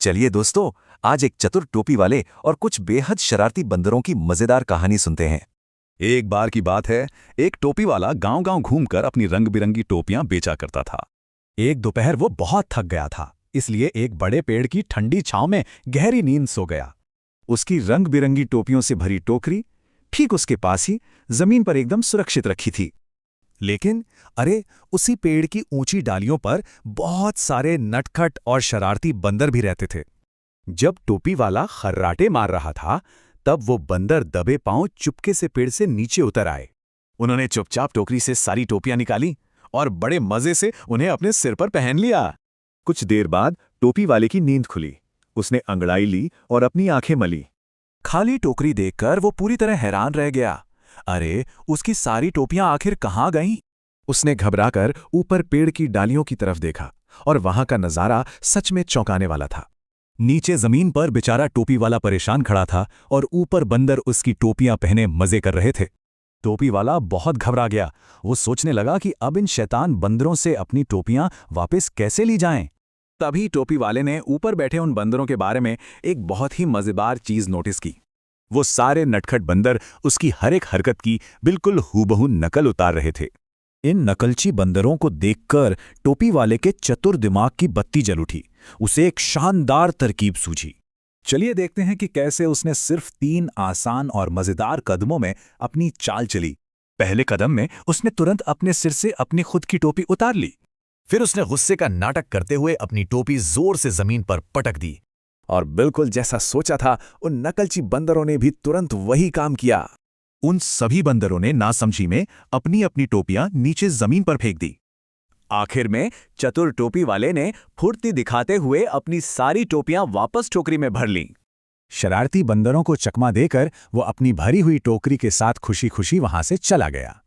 चलिए दोस्तों, आज एक चतुर टोपी वाले और कुछ बेहद शरारती बंदरों की मजेदार कहानी सुनते हैं। एक बार की बात है, एक टोपी वाला गांव-गांव घूमकर अपनी रंग-बिरंगी टोपियां बेचा करता था। एक दोपहर वो बहुत थक गया था, इसलिए एक बड़े पेड़ की ठंडी छांव में गहरी नींद सो गया। उसकी रंग बिरंगी टोपियों से भरी टोकरी ठीक उसके पास ही जमीन पर एकदम सुरक्षित रखी थी। लेकिन अरे, उसी पेड़ की ऊंची डालियों पर बहुत सारे नटखट और शरारती बंदर भी रहते थे। जब टोपी वाला खर्राटे मार रहा था, तब वो बंदर दबे पांव चुपके से पेड़ से नीचे उतर आए। उन्होंने चुपचाप टोकरी से सारी टोपियां निकाली और बड़े मजे से उन्हें अपने सिर पर पहन लिया। कुछ देर बाद टोपी वाले की नींद खुली। उसने अंगड़ाई ली और अपनी आंखें मली। खाली टोकरी देखकर वो पूरी तरह हैरान रह गया। अरे, उसकी सारी टोपियां आखिर कहाँ गईं? उसने घबराकर ऊपर पेड़ की डालियों की तरफ देखा और वहां का नजारा सच में चौंकाने वाला था। नीचे जमीन पर बेचारा टोपी वाला परेशान खड़ा था और ऊपर बंदर उसकी टोपियां पहने मजे कर रहे थे। टोपी वाला बहुत घबरा गया। वो सोचने लगा कि अब इन शैतान बंदरों से अपनी टोपियां वापस कैसे ली जाएं। तभी टोपी वाले ने ऊपर बैठे उन बंदरों के बारे में एक बहुत ही मजेदार चीज नोटिस की। वो सारे नटखट बंदर उसकी हर एक हरकत की बिल्कुल हूबहू नकल उतार रहे थे। इन नकलची बंदरों को देखकर टोपी वाले के चतुर दिमाग की बत्ती जल उठी। उसे एक शानदार तरकीब सूझी। चलिए देखते हैं कि कैसे उसने सिर्फ 3 आसान और मजेदार कदमों में अपनी चाल चली। पहले कदम में उसने तुरंत अपने सिर से अपनी खुद की टोपी उतार ली। फिर उसने गुस्से का नाटक करते हुए अपनी टोपी जोर से जमीन पर पटक दी। और बिल्कुल जैसा सोचा था, उन नकलची बंदरों ने भी तुरंत वही काम किया। उन सभी बंदरों ने नासमझी में अपनी अपनी टोपियां नीचे जमीन पर फेंक दी। आखिर में चतुर टोपी वाले ने फुर्ती दिखाते हुए अपनी सारी टोपियां वापस टोकरी में भर लीं। शरारती बंदरों को चकमा देकर वो अपनी भरी हुई टोकरी के साथ खुशी खुशी वहां से चला गया।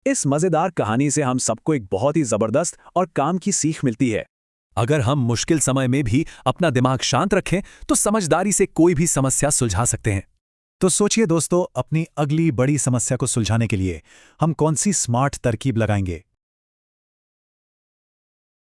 इस मजेदार कहानी से हम सबको एक बहुत ही जबरदस्त और काम की सीख मिलती है। अगर हम मुश्किल समय में भी अपना दिमाग शांत रखें तो समझदारी से कोई भी समस्या सुलझा सकते हैं। तो सोचिए दोस्तों, अपनी अगली बड़ी समस्या को सुलझाने के लिए हम कौन सी स्मार्ट तरकीब लगाएंगे।